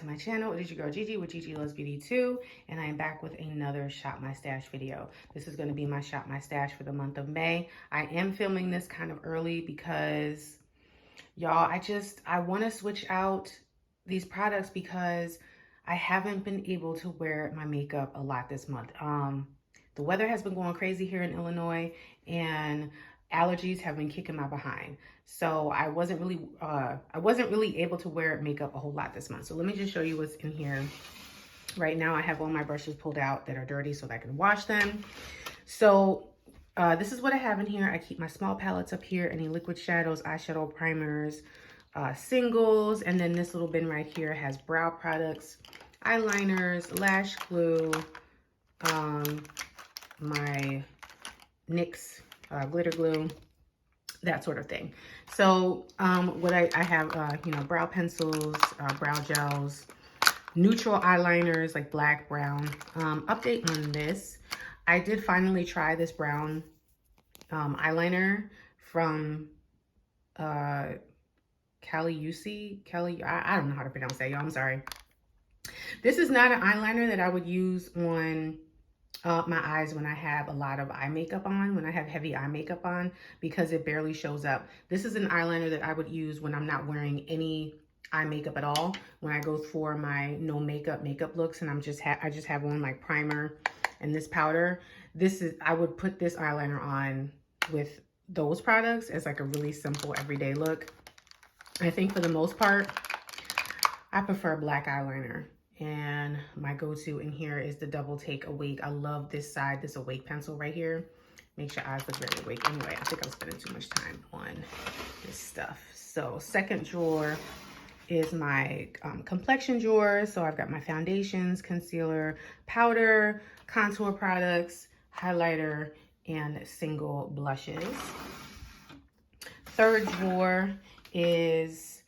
to my channel. It is your girl Gigi with Gigi Loves Beauty 2, and I am back with another Shop My Stash video. This is going to be my Shop My Stash for the month of May. I am filming this kind of early because, y'all, I want to switch out these products because I haven't been able to wear my makeup a lot this month. The weather has been going crazy here in Illinois, and allergies have been kicking my behind. So I wasn't really able to wear makeup a whole lot this month. So let me just show you what's in here. Right now I have all my brushes pulled out that are dirty so that I can wash them. So this is what I have in here. I keep my small palettes up here, any liquid shadows, eyeshadow primers, singles, and then this little bin right here has brow products, eyeliners, lash glue, my NYX glitter glue, that sort of thing. So what I have, you know, brow pencils, brow gels, neutral eyeliners like black, brown. Update on this, I did finally try this brown eyeliner from I don't know how to pronounce that, y'all. I'm sorry. This is not an eyeliner that I would use on my eyes when I have a lot of eye makeup on, when I have heavy eye makeup on, because it barely shows up. This is an eyeliner that I would use when I'm not wearing any eye makeup at all, when I go for my no makeup looks and I just have on like primer and this powder. I would put this eyeliner on with those products as like a really simple everyday look. I think for the most part, I prefer black eyeliner. And my go-to in here is the Double Take Awake. I love this side, this Awake pencil right here. Makes your eyes look very awake. Anyway, I think I'm spending too much time on this stuff. So second drawer is my Complexion drawer. So I've got my foundations, concealer, powder, contour products, highlighter, and single blushes. Third drawer is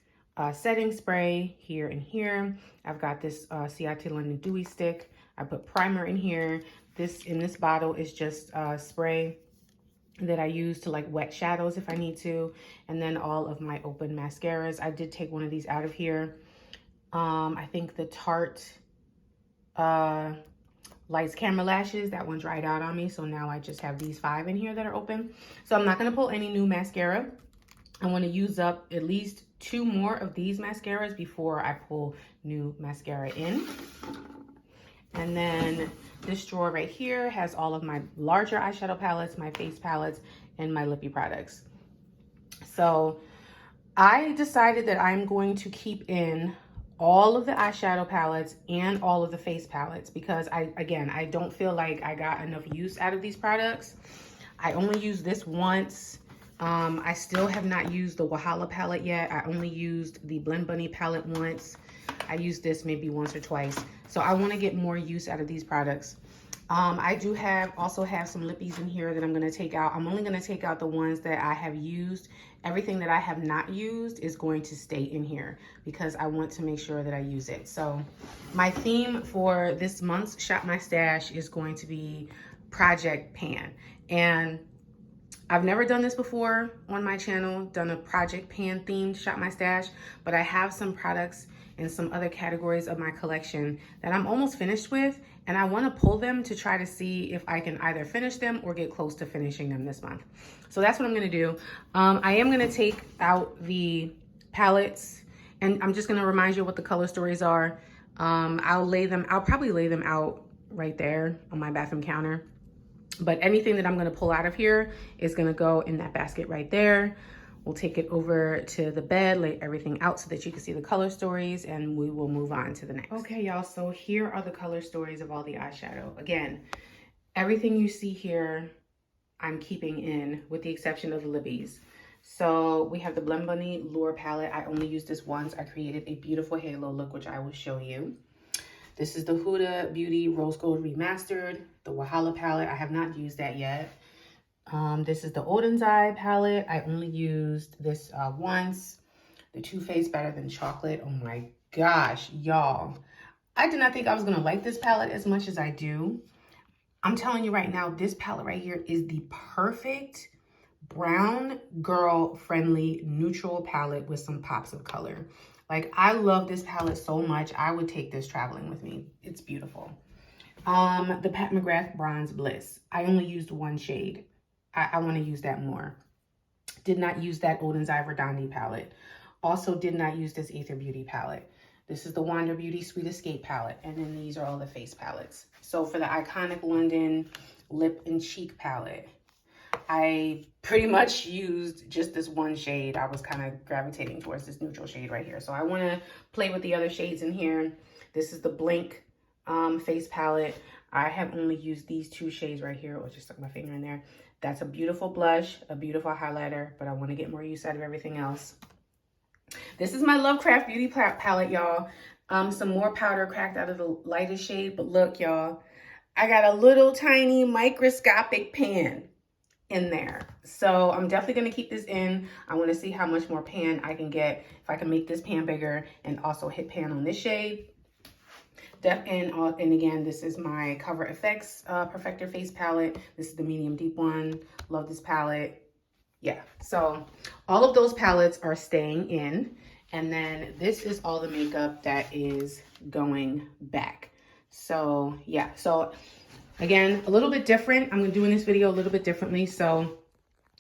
setting spray here and here. I've got this Ciate London Dewy Stick. I put primer in here. This in this bottle is just spray that I use to like wet shadows if I need to. And then all of my open mascaras. I did take one of these out of here. I think the Tarte Lights Camera Lashes, that one dried out on me. So now I just have these 5 in here that are open. So I'm not gonna pull any new mascara. I want to use up at least 2 more of these mascaras before I pull new mascara in. And then this drawer right here has all of my larger eyeshadow palettes, my face palettes, and my lippy products. So I decided that I'm going to keep in all of the eyeshadow palettes and all of the face palettes because I don't feel like I got enough use out of these products. I only used this once. I still have not used the Walhalla palette yet. I only used the Blend Bunny palette once. I used this maybe once or twice. So I want to get more use out of these products. I do also have some lippies in here that I'm going to take out. I'm only going to take out the ones that I have used. Everything that I have not used is going to stay in here because I want to make sure that I use it. So my theme for this month's Shop My Stash is going to be Project Pan. And I've never done this before on my channel, done a Project Pan themed Shop My Stash, but I have some products in some other categories of my collection that I'm almost finished with, and I want to pull them to try to see if I can either finish them or get close to finishing them this month. So that's what I'm going to do. I am going to take out the palettes, and I'm just going to remind you what the color stories are. I'll probably lay them out right there on my bathroom counter. But anything that I'm going to pull out of here is going to go in that basket right there. We'll take it over to the bed, lay everything out so that you can see the color stories, and we will move on to the next. Okay, y'all, so here are the color stories of all the eyeshadow. Again, everything you see here, I'm keeping in with the exception of the lippies. So we have the Blend Bunny Lure palette. I only used this once. I created a beautiful halo look, which I will show you. This is the Huda Beauty Rose Gold Remastered, the Walhalla palette. I have not used that yet. This is the Odin's Eye palette. I only used this once. The Too Faced Better Than Chocolate. Oh my gosh, y'all. I did not think I was gonna like this palette as much as I do. I'm telling you right now, this palette right here is the perfect brown girl friendly neutral palette with some pops of color. Like, I love this palette so much. I would take this traveling with me. It's beautiful. The Pat McGrath Bronze Bliss. I only used one shade. I want to use that more. Did not use that Oden's Eye Verdandi palette. Also did not use this Aether Beauty palette. This is the Wander Beauty Sweet Escape palette. And then these are all the face palettes. So for the Iconic London Lip and Cheek palette, I pretty much used just this one shade. I was kind of gravitating towards this neutral shade right here. So I want to play with the other shades in here. This is the Blink face palette. I have only used these two shades right here. I'll just stuck my finger in there. That's a beautiful blush, a beautiful highlighter, but I want to get more use out of everything else. This is my Lovecraft Beauty palette, y'all. Some more powder cracked out of the lightest shade, but look, y'all, I got a little tiny microscopic pan in there. So I'm definitely going to keep this in. I want to see how much more pan I can get, if I can make this pan bigger and also hit pan on this shade. And again, this is my Cover FX Perfector Face Palette. This is the medium deep one. Love this palette. Yeah, so all of those palettes are staying in. And then this is all the makeup that is going back. So yeah, so again, a little bit different. I'm doing this video a little bit differently. So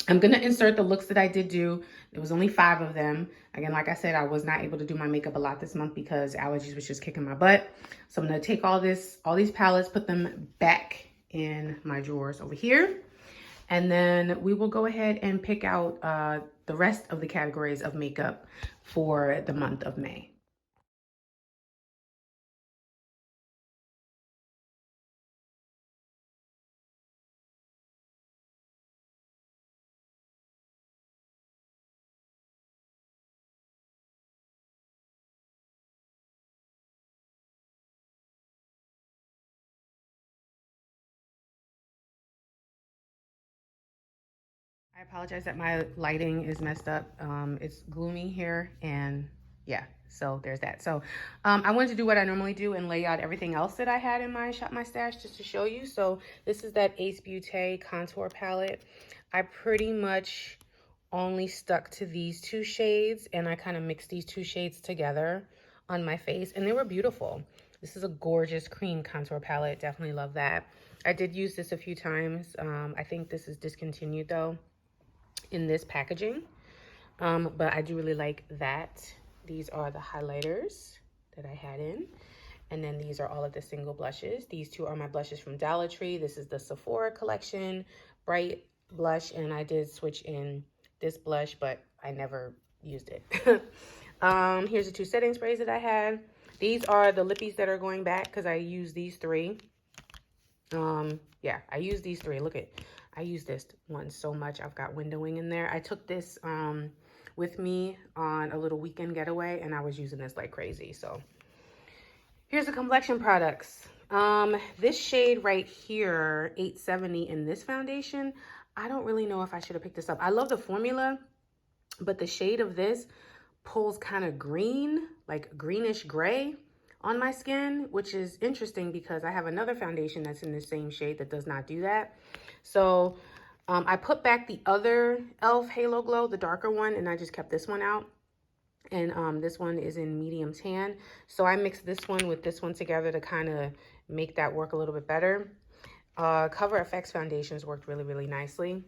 I'm going to insert the looks that I did do. There was only 5 of them. Again, like I said, I was not able to do my makeup a lot this month because allergies was just kicking my butt. So I'm going to take all these palettes, put them back in my drawers over here. And then we will go ahead and pick out the rest of the categories of makeup for the month of May. I apologize that my lighting is messed up. It's gloomy here, and yeah, so there's that. So I wanted to do what I normally do and lay out everything else that I had in my Shop My Stash just to show you. So this is that Ace Beauté contour palette. I pretty much only stuck to these 2 shades, and I kind of mixed these 2 shades together on my face, and they were beautiful. This is a gorgeous cream contour palette. Definitely love that. I did use this a few times. I think this is discontinued though in this packaging, but I do really like that. These are the highlighters that I had in, and then these are all of the single blushes. These 2 are my blushes from Dollar Tree. This is the Sephora Collection Bright Blush, and I did switch in this blush, but I never used it. Here's the 2 setting sprays that I had. These are the lippies that are going back because I use these 3. Yeah, I use these 3. Look at, I use this one so much. I've got windowing in there. I took this with me on a little weekend getaway, and I was using this like crazy. So here's the Complexion products. This shade right here, 870 in this foundation, I don't really know if I should have picked this up. I love the formula, but the shade of this pulls kind of green, like greenish gray on my skin, which is interesting because I have another foundation that's in the same shade that does not do that. So I put back the other e.l.f. Halo Glow, the darker one, and I just kept this one out. And this one is in medium tan. So I mixed this one with this one together to kind of make that work a little bit better. Cover FX foundations worked really, really nicely.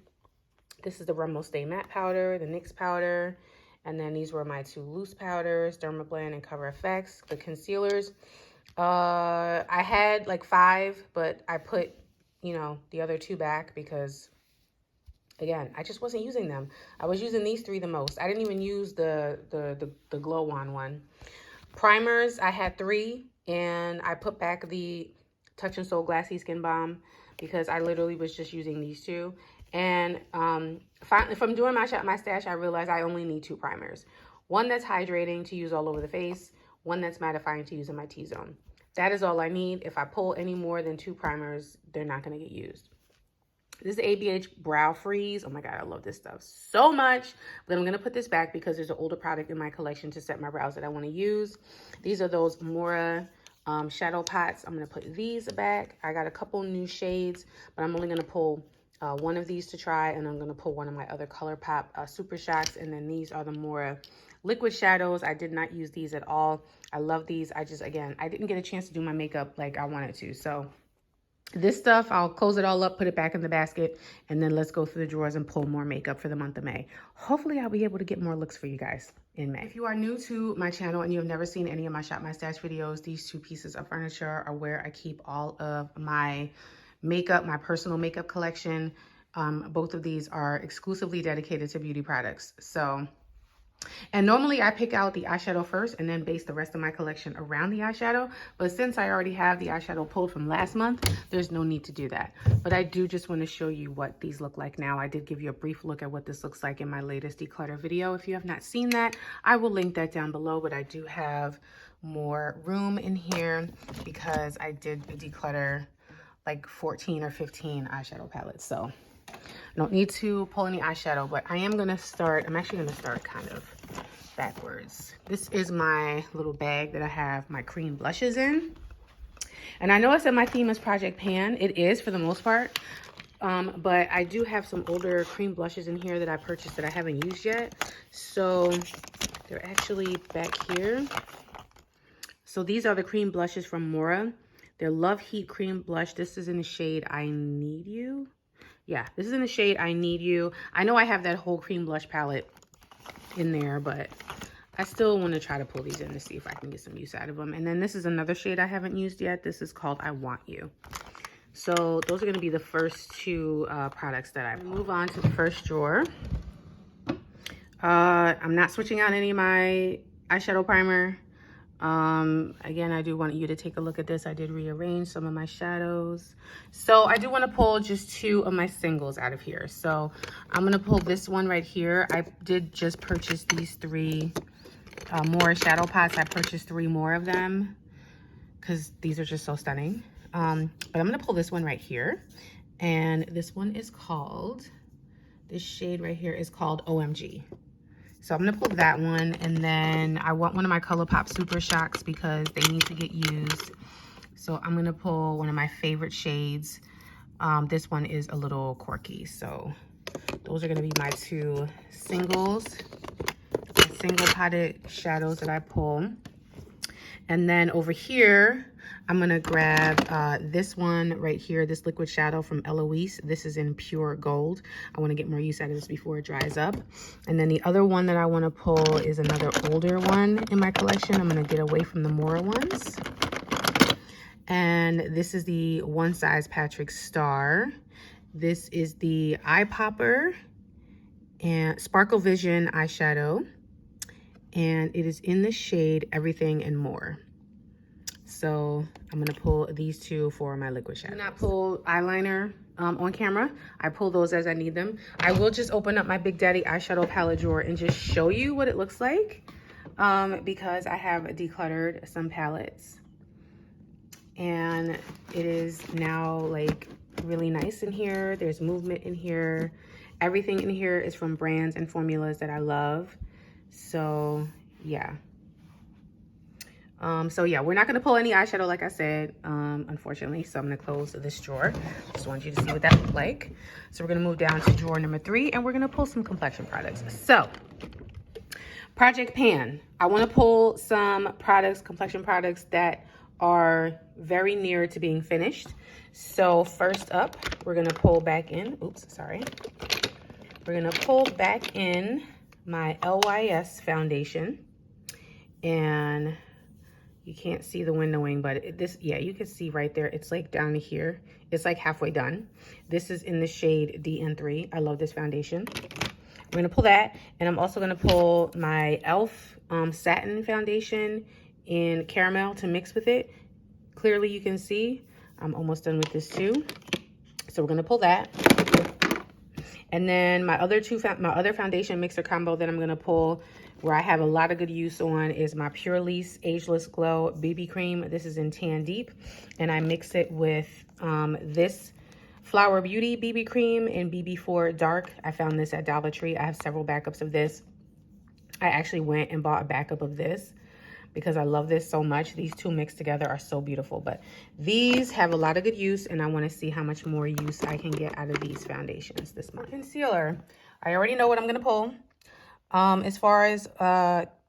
This is the Rumble Stay Matte Powder, the NYX powder. And then these were my 2 loose powders, Dermablend and Cover FX. The concealers, I had like 5, but I put, you know, the other 2 back because, again, I just wasn't using them. I was using these 3 the most. I didn't even use the Glow On one. Primers, I had 3, and I put back the Touch and Soul Glassy Skin Balm because I literally was just using these 2. And finally, from doing my Shop My Stash, I realized I only need 2 primers. One that's hydrating to use all over the face, one that's mattifying to use in my T-zone. That is all I need. If I pull any more than 2 primers, they're not going to get used. This is the ABH Brow Freeze. Oh my God, I love this stuff so much. But I'm going to put this back because there's an older product in my collection to set my brows that I want to use. These are those Mora shadow pots. I'm going to put these back. I got a couple new shades, but I'm only going to pull one of these to try, and I'm going to pull one of my other ColourPop Super Shocks. And then these are the more liquid shadows. I did not use these at all. I love these. I just, again, I didn't get a chance to do my makeup like I wanted to. So this stuff, I'll close it all up, put it back in the basket, and then let's go through the drawers and pull more makeup for the month of May. Hopefully, I'll be able to get more looks for you guys in May. If you are new to my channel and you have never seen any of my Shop My Stash videos, these two pieces of furniture are where I keep all of my makeup, my personal makeup collection. Both of these are exclusively dedicated to beauty products. And normally I pick out the eyeshadow first and then base the rest of my collection around the eyeshadow. But since I already have the eyeshadow pulled from last month, there's no need to do that. But I do just want to show you what these look like now. I did give you a brief look at what this looks like in my latest declutter video. If you have not seen that, I will link that down below. But I do have more room in here because I did declutter like 14 or 15 eyeshadow palettes. So I don't need to pull any eyeshadow, but I am going to start, I'm actually going to start kind of backwards. This is my little bag that I have my cream blushes in. And I know I said my theme is Project Pan. It is for the most part. But I do have some older cream blushes in here that I purchased that I haven't used yet. So they're actually back here. So these are the cream blushes from Mora. They're Love Heat Cream Blush. This is in the shade I Need You. Yeah, this is in the shade I Need You. I know I have that whole cream blush palette in there, but I still want to try to pull these in to see if I can get some use out of them. And then this is another shade I haven't used yet. This is called I Want You. So those are going to be the first two products that I move on to the first drawer. I'm not switching out any of my eyeshadow primer. Again, I do want you to take a look at this. I did rearrange some of my shadows. So I do want to pull just two of my singles out of here. So I'm going to pull this one right here. I did just purchase these three more shadow pots. I purchased 3 more of them because these are just so stunning. But I'm going to pull this one right here. And this one is called, this shade right here is called OMG. So I'm going to pull that one, and then I want one of my ColourPop Super Shocks because they need to get used. So I'm going to pull one of my favorite shades. This one is a little quirky. So those are going to be my two singles, single potted shadows that I pull. And then over here, I'm going to grab this one right here, this liquid shadow from Eloise. This is in pure gold. I want to get more use out of this before it dries up. And then the other one that I want to pull is another older one in my collection. I'm going to get away from the Mora ones. And this is the One Size Patrick Star. This is the Eye Popper and Sparkle Vision eyeshadow. And it is in the shade Everything and More. So I'm going to pull these two for my liquid shadows. I do not pull eyeliner on camera. I pull those as I need them. I will just open up my Big Daddy eyeshadow palette drawer and just show you what it looks like because I have decluttered some palettes. And it is now like really nice in here. There's movement in here. Everything in here is from brands and formulas that I love. So yeah. So yeah, we're not going to pull any eyeshadow, like I said, unfortunately. So I'm going to close this drawer. Just want you to see what that looks like. So we're going to move down to drawer number 3, and we're going to pull some complexion products. So Project Pan. I want to pull some products, complexion products that are very near to being finished. So first up, we're going to pull back in. Oops, sorry. We're going to pull back in my LYS foundation. And you can't see the windowing, but yeah, you can see right there. It's like down to here. It's like halfway done. This is in the shade DN3. I love this foundation. We're gonna pull that, and I'm also gonna pull my e.l.f. Satin foundation in caramel to mix with it. Clearly you can see I'm almost done with this too. So we're gonna pull that. And then my other foundation mixer combo that I'm gonna pull, where I have a lot of good use on, is my Pure Lease Ageless Glow BB Cream. This is in Tan Deep, and I mix it with this Flower Beauty BB Cream in BB4 Dark. I found this at Dollar Tree. I have several backups of this. I actually went and bought a backup of this. because I love this so much. These two mixed together are so beautiful, but these have a lot of good use, and I want to see how much more use I can get out of these foundations this month. Concealer. I already know what I'm going to pull. As far as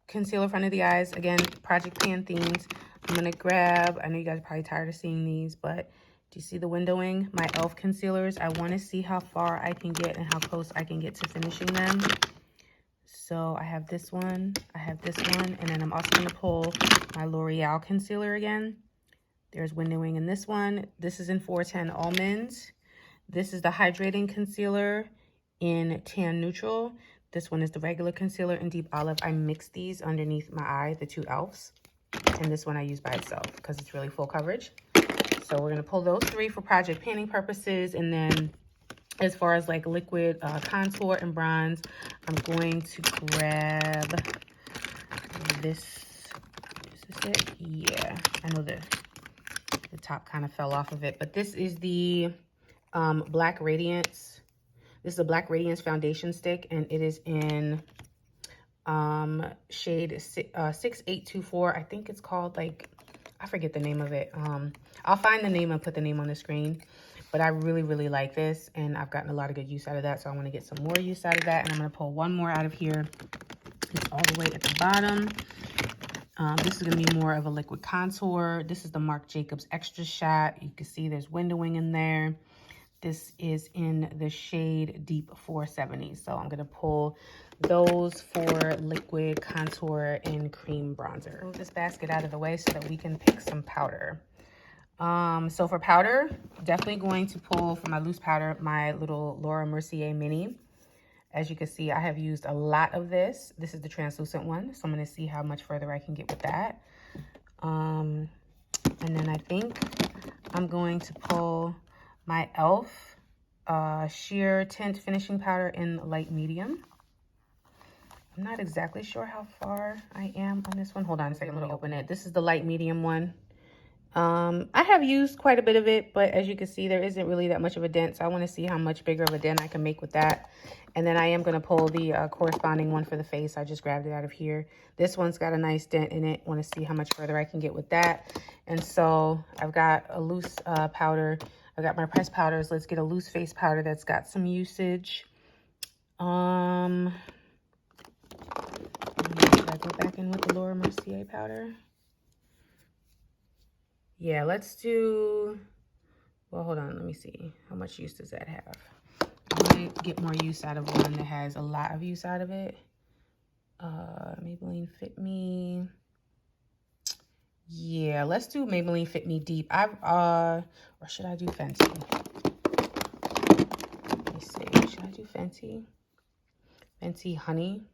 concealer front of the eyes, again, Project Pan themes. I'm going to grab, I know you guys are probably tired of seeing these, but do you see the windowing? My e.l.f. concealers. I want to see how far I can get and how close I can get to finishing them. So I have this one, I have this one, and then I'm also going to pull my L'Oreal concealer again. There's windowing in this one. This is in 410 Almonds. This is the hydrating concealer in Tan Neutral. This one is the regular concealer in Deep Olive. I mixed these underneath my eye, the two e.l.f.s. And this one I use by itself because it's really full coverage. So we're going to pull those three for project panning purposes. And then as far as like liquid contour and bronze, I'm going to grab this. Is this it? Yeah, I know the top kind of fell off of it, but this is the Black Radiance. This is a Black Radiance foundation stick, and it is in shade 6824. I think it's called, like, I forget the name of it. I'll find the name and put the name on the screen. But I really, really like this, and I've gotten a lot of good use out of that, so I want to get some more use out of that. And I'm going to pull one more out of here. It's all the way at the bottom. This is going to be more of a liquid contour. This is the Marc Jacobs Extra Shot. You can see there's windowing in there. This is in the shade Deep 470. So I'm going to pull those for liquid contour and cream bronzer. Move this basket out of the way so that we can pick some powder. So for powder, definitely going to pull for my loose powder, my little Laura Mercier mini. As you can see, I have used a lot of this. This is the translucent one, so I'm going to see how much further I can get with that. And then I think I'm going to pull my e.l.f. Sheer Tint Finishing Powder in light medium. I'm not exactly sure how far I am on this one. Hold on a second, let me open it. This is the light medium one. I have used quite a bit of it, but as you can see, there isn't really that much of a dent. So I want to see how much bigger of a dent I can make with that. And then I am going to pull the corresponding one for the face. I just grabbed it out of here. This one's got a nice dent in it. Want to see how much further I can get with that. And so I've got a loose powder. I've got my pressed powders. Let's get a loose face powder that's got some usage. Should I go back in with the Laura Mercier powder? Yeah, let's do, well, hold on, let me see. How much use does that have? I want to get more use out of one that has a lot of use out of it. Maybelline Fit Me. Yeah, let's do Maybelline Fit Me Deep. Or should I do Fenty? Let me see, should I do Fenty? Fenty Honey.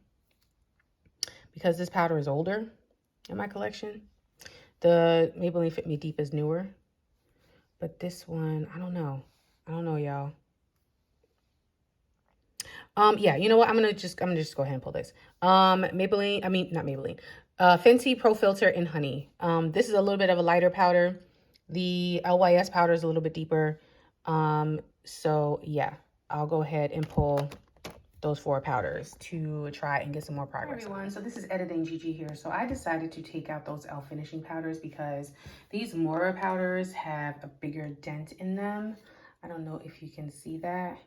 Because this powder is older in my collection. The Maybelline Fit Me Deep is newer, but this one, I don't know. I don't know, y'all. Yeah, you know what? I'm gonna just go ahead and pull this. Maybelline, I mean, not Maybelline. Fenty Pro Filter in Honey. This is a little bit of a lighter powder. The LYS powder is a little bit deeper. So yeah, I'll go ahead and pull those 4 powders to try and get some more progress. Hi everyone, so this is Editing Gigi here. So I decided to take out those e.l.f. finishing powders because these Mora powders have a bigger dent in them. I don't know if you can see that.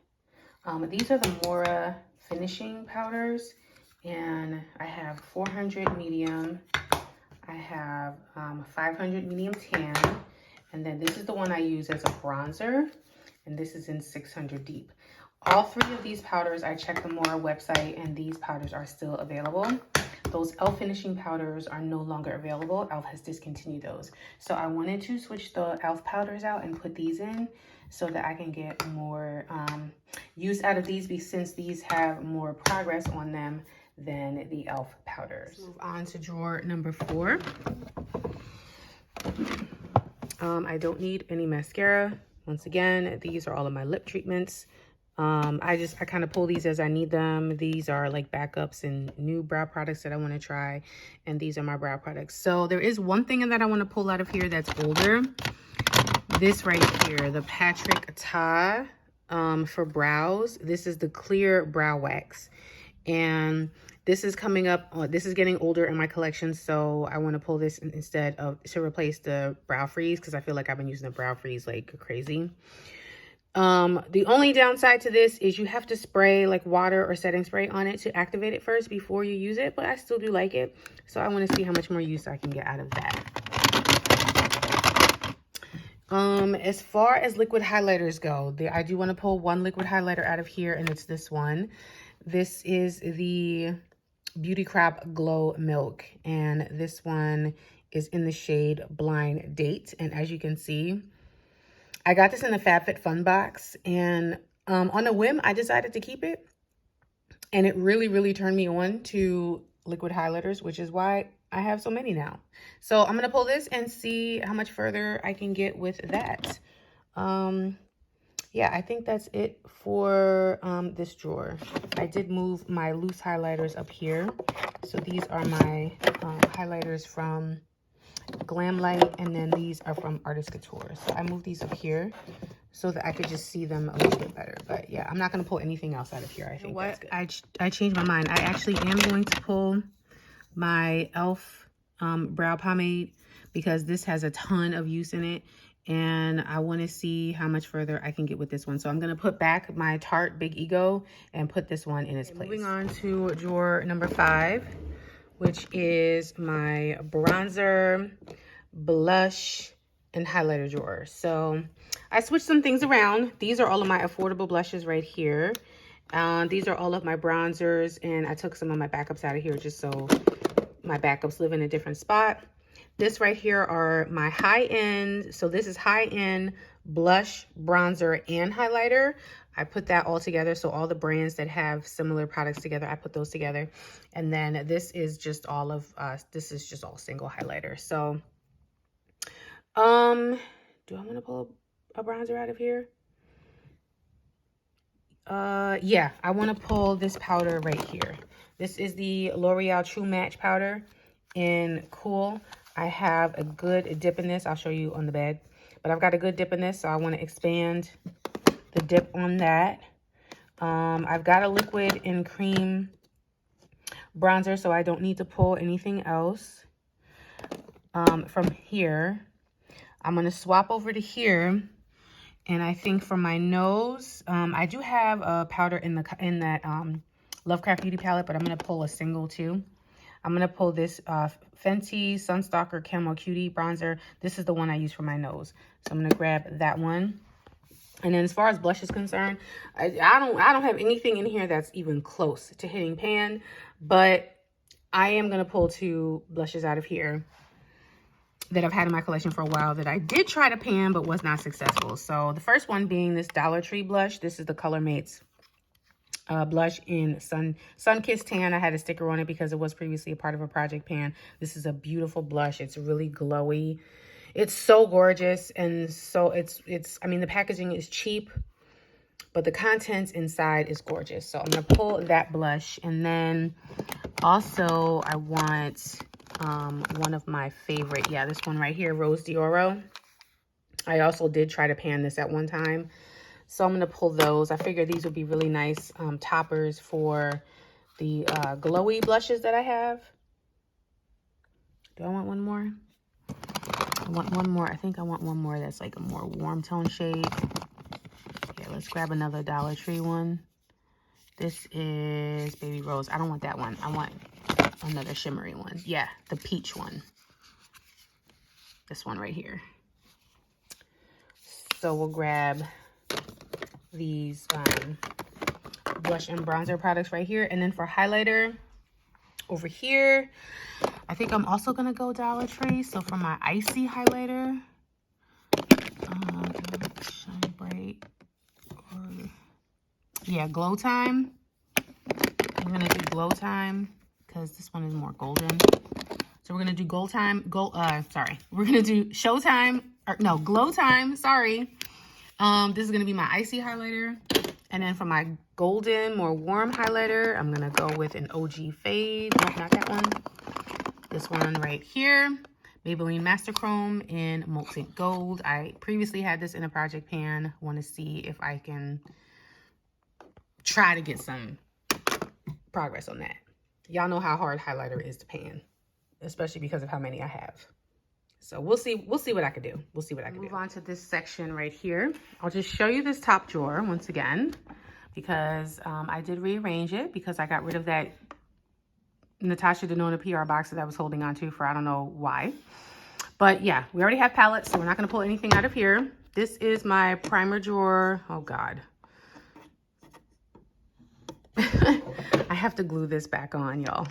These are the Mora finishing powders, and I have 400 medium, I have 500 medium tan, and then this is the one I use as a bronzer, and this is in 600 deep. All 3 of these powders, I checked the Mora website, and these powders are still available. Those e.l.f. finishing powders are no longer available. e.l.f. has discontinued those. So I wanted to switch the e.l.f. powders out and put these in so that I can get more use out of these, since these have more progress on them than the e.l.f. powders. Let's move on to drawer number 4. I don't need any mascara. Once again, these are all of my lip treatments. I kind of pull these as I need them. These are like backups and new brow products that I want to try, and these are my brow products. So there is one thing that I want to pull out of here that's older. This right here, the Patrick Ta for brows. This is the clear brow wax, And this is coming up, this is getting older in my collection, so I want to pull this instead of, to replace the Brow Freeze, because I feel like I've been using the Brow Freeze like crazy. The only downside to this is you have to spray like water or setting spray on it to activate it first before you use it, but I still do like it. So I want to see how much more use I can get out of that. As far as liquid highlighters go, I do want to pull one liquid highlighter out of here, and it's this one. This is the Beauty Crop Glow Milk, and this one is in the shade Blind Date. And as you can see, I got this in the FabFitFun box, and on a whim, I decided to keep it. And it really, really turned me on to liquid highlighters, which is why I have so many now. So I'm going to pull this and see how much further I can get with that. Yeah, I think that's it for this drawer. I did move my loose highlighters up here. So these are my highlighters from Glam Light, and then these are from Artist Couture. So I moved these up here so that I could just see them a little bit better. But yeah, I'm not going to pull anything else out of here. I think that's good. I changed my mind. I actually am going to pull my e.l.f. brow pomade, because this has a ton of use in it, and I want to see how much further I can get with this one. So I'm going to put back my Tarte Big Ego and put this one in its place. Moving on to drawer number 5, which is my bronzer, blush, and highlighter drawer. So I switched some things around. These are all of my affordable blushes right here. These are all of my bronzers, and I took some of my backups out of here just so my backups live in a different spot. This right here are my high-end. So this is high-end blush, bronzer, and highlighter. I put that all together. So all the brands that have similar products together, I put those together. And then this is just all of this is just all single highlighter. So do I want to pull a bronzer out of here? Yeah, I want to pull this powder right here. This is the L'Oreal True Match powder in Cool. I have a good dip in this. I'll show you on the bed, but I've got a good dip in this, so I want to expand the dip on that. I've got a liquid and cream bronzer, so I don't need to pull anything else. From here, I'm going to swap over to here. And I think for my nose, I do have a powder in that Lovecraft Beauty palette, but I'm going to pull a single too. I'm going to pull this Fenty Sunstalker Camo Cutie bronzer. This is the one I use for my nose. So I'm going to grab that one. And then as far as blush is concerned, I don't have anything in here that's even close to hitting pan, but I am going to pull 2 blushes out of here that I've had in my collection for a while that I did try to pan but was not successful. So the first one being this Dollar Tree blush. This is the Color Mates blush in Sun-Kissed Tan. I had a sticker on it because it was previously a part of a project pan. This is a beautiful blush. It's really glowy. It's so gorgeous, and so it's I mean, the packaging is cheap, but the contents inside is gorgeous. So I'm gonna pull that blush, and then also I want one of my favorite, yeah, this one right here, Rose d'Oro. I also did try to pan this at one time, so I'm going to pull those. I figured these would be really nice toppers for the glowy blushes that I have. Do I want one more? I want one more. I think I want one more that's like a more warm tone shade. Yeah, let's grab another Dollar Tree one. This is Baby Rose. I don't want that one. I want another shimmery one. Yeah, the peach one. This one right here. So we'll grab these blush and bronzer products right here. And then for highlighter over here, I think I'm also gonna go Dollar Tree. So for my icy highlighter, Shine Bright, or yeah, Glow Time. I'm gonna do Glow Time because this one is more golden. So we're gonna do Glow Time. We're gonna do Showtime, or no, Glow Time. Sorry. This is gonna be my icy highlighter, and then for my golden, more warm highlighter, I'm gonna go with an OG Fade. Nope, not that one. This one right here, Maybelline Master Chrome in Molten Gold. I previously had this in a project pan. Want to see if I can try to get some progress on that. Y'all know how hard highlighter is to pan, especially because of how many I have. So we'll see what I could do. We'll see what I can do. Move on to this section right here. I'll just show you this top drawer once again, because I did rearrange it because I got rid of that Natasha Denona PR box that I was holding on to for I don't know why. But yeah, we already have palettes, so we're not going to pull anything out of here. This is my primer drawer. Oh God. I have to glue this back on, y'all.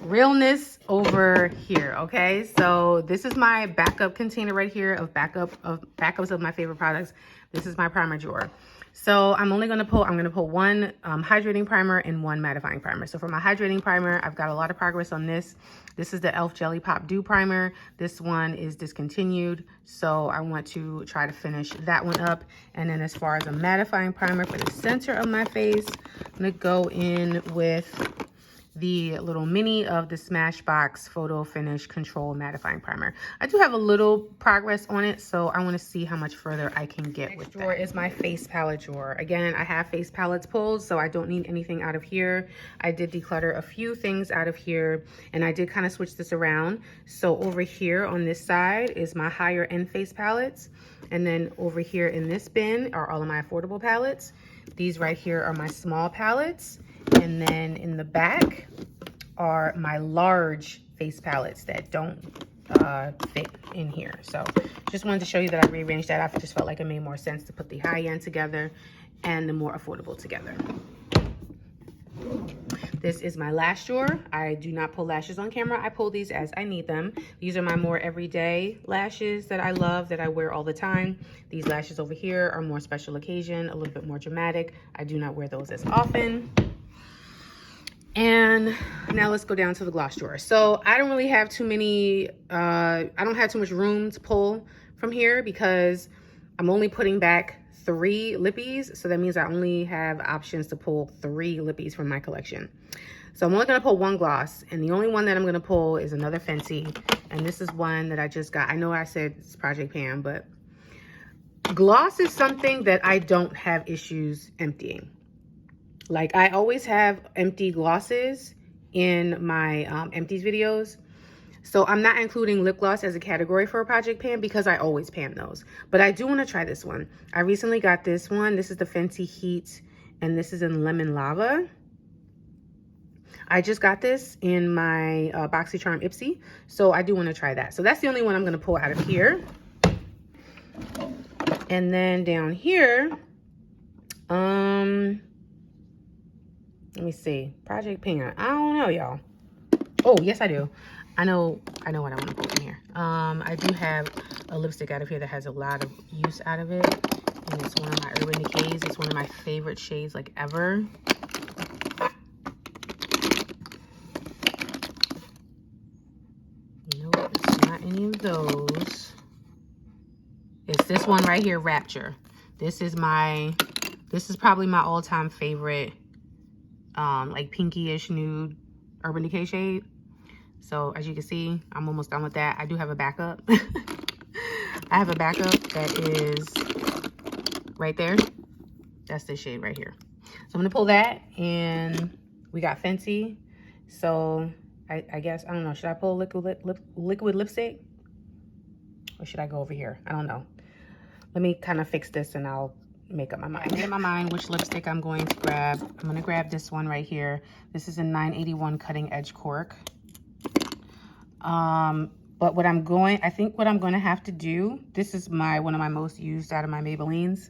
Realness over here, okay? So this is my backup container right here of backups of my favorite products. This is my primer drawer. So I'm gonna pull one hydrating primer and one mattifying primer. So for my hydrating primer, I've got a lot of progress on this. This is the e.l.f. Jelly Pop Dew Primer. This one is discontinued, so I want to try to finish that one up. And then as far as a mattifying primer for the center of my face, I'm gonna go in with the little mini of the Smashbox Photo Finish Control Mattifying Primer. I do have a little progress on it, so I want to see how much further I can get with that. Next drawer is my face palette drawer. Again, I have face palettes pulled, so I don't need anything out of here. I did declutter a few things out of here, and I did kind of switch this around. So over here on this side is my higher end face palettes, and then over here in this bin are all of my affordable palettes. These right here are my small palettes. And then in the back are my large face palettes that don't fit in here. So just wanted to show you that I rearranged that. I just felt like it made more sense to put the high end together and the more affordable together. This is my lash drawer. I do not pull lashes on camera. I pull these as I need them. These are my more everyday lashes that I love, that I wear all the time. These lashes over here are more special occasion, a little bit more dramatic. I do not wear those as often. And now let's go down to the gloss drawer. So I don't really have too many, I don't have too much room to pull from here because I'm only putting back 3 lippies. So that means I only have options to pull 3 lippies from my collection. So I'm only gonna pull 1 gloss, and the only one that I'm gonna pull is another Fenty. And this is one that I just got. I know I said it's Project Pam, but gloss is something that I don't have issues emptying. Like, I always have empty glosses in my empties videos. So I'm not including lip gloss as a category for a Project Pan because I always pan those. But I do want to try this one. I recently got this one. This is the Fenty Heat, and this is in Lemon Lava. I just got this in my BOXYCHARM Ipsy, so I do want to try that. So that's the only one I'm going to pull out of here. And then down here, let me see. Project Pan. I don't know, y'all. Oh, yes, I do. I know what I want to put in here. I do have a lipstick out of here that has a lot of use out of it. And it's one of my Urban Decays. It's one of my favorite shades, like, ever. Nope, it's not any of those. It's this one right here, Rapture. This is probably my all-time favorite like pinky-ish nude Urban Decay shade. So as you can see, I'm almost done with that. I do have a backup. I have a backup that is right there. That's this shade right here. So I'm gonna pull that, and we got Fenty. So I guess, I don't know, should I pull liquid lipstick? Or should I go over here? I don't know. Let me kind of fix this and I'll make up my mind. I made up my mind which lipstick I'm going to grab. I'm going to grab this one right here. This is a 981 Cutting Edge Cork. But I think what I'm going to have to do, this is one of my most used out of my Maybellines.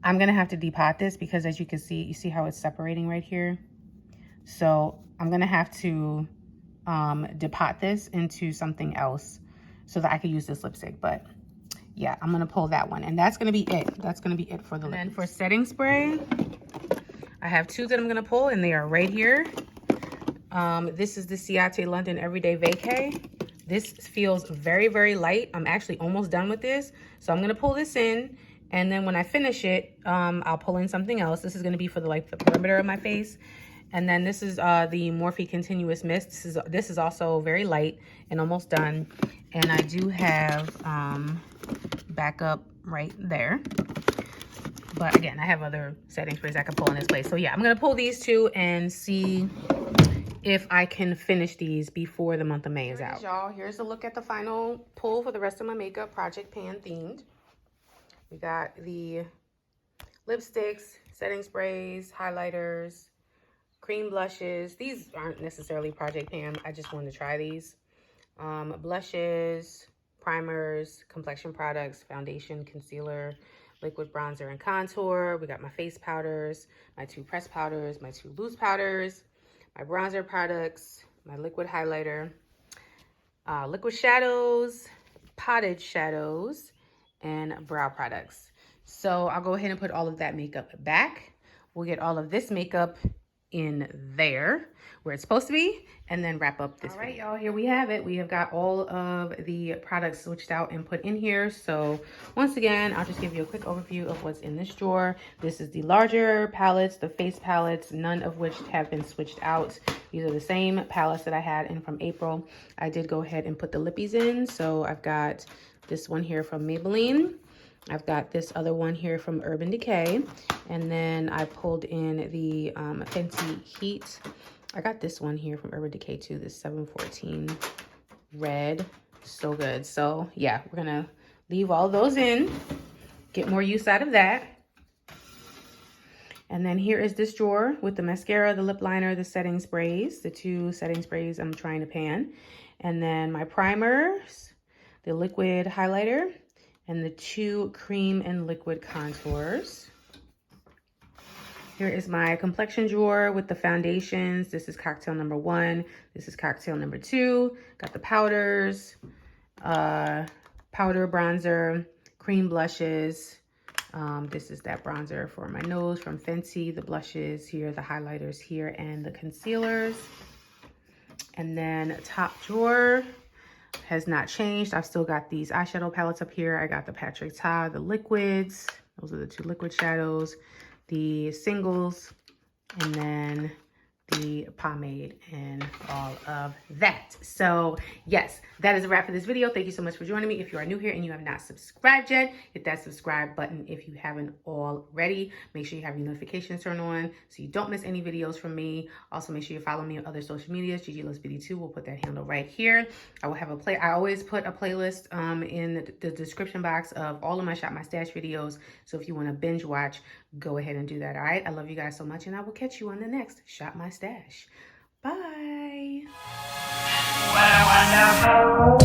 I'm going to have to depot this because, as you can see, you see how it's separating right here? So I'm going to have to depot this into something else so that I can use this lipstick. But yeah, I'm gonna pull that one, and that's gonna be it. That's gonna be it for the lip. And then for setting spray, I have 2 that I'm gonna pull, and they are right here. This is the Ciate London Everyday Vacay. This feels very, very light. I'm actually almost done with this, so I'm gonna pull this in, and then when I finish it, I'll pull in something else. This is gonna be for the perimeter of my face. And then this is the Morphe Continuous Mist. This is also very light and almost done. And I do have backup right there. But again, I have other setting sprays I can pull in this place. So yeah, I'm going to pull these two and see if I can finish these before the month of May is out. Y'all, here's a look at the final pull for the rest of my makeup, Project Pan themed. We got the lipsticks, setting sprays, highlighters, cream blushes. These aren't necessarily Project Pan. I just wanted to try these. Blushes, primers, complexion products, foundation, concealer, liquid bronzer and contour. We got my face powders, my 2 pressed powders, my 2 loose powders, my bronzer products, my liquid highlighter, liquid shadows, potted shadows, and brow products. So I'll go ahead and put all of that makeup back. We'll get all of this makeup in there where it's supposed to be, and then wrap up this. All right, y'all, here we have it. We have got all of the products switched out and put in here. So once again, I'll just give you a quick overview of what's in this drawer. This is the larger palettes, the face palettes, none of which have been switched out. These are the same palettes that I had in from April. I did go ahead and put the lippies in. So I've got this one here from Maybelline. I've got this other one here from Urban Decay. And then I pulled in the Fenty Heat. I got this one here from Urban Decay too, this 714 red. So good. So yeah, we're gonna leave all those in, get more use out of that. And then here is this drawer with the mascara, the lip liner, the setting sprays, the 2 setting sprays I'm trying to pan. And then my primers, the liquid highlighter, and the 2 cream and liquid contours. Here is my complexion drawer with the foundations. This is cocktail number 1. This is cocktail number 2. Got the powders, powder bronzer, cream blushes. This is that bronzer for my nose from Fenty. The blushes here, the highlighters here, and the concealers. And then top drawer has not changed. I've still got these eyeshadow palettes up here. I got the Patrick Ta, the liquids. Those are the 2 liquid shadows, the singles, and then the pomade and all of that. So yes, that is a wrap for this video. Thank you so much for joining me. If you are new here and you have not subscribed yet, hit that subscribe button if you haven't already. Make sure you have your notifications turned on so you don't miss any videos from me. Also, make sure you follow me on other social medias. Gigi Loves Beauty 2. We'll put that handle right here. I will have I always put a playlist in the description box of all of my Shop My Stash videos. So if you want to binge watch, go ahead and do that. All right. I love you guys so much, and I will catch you on the next Shop My Stash. Bye. What a wonderful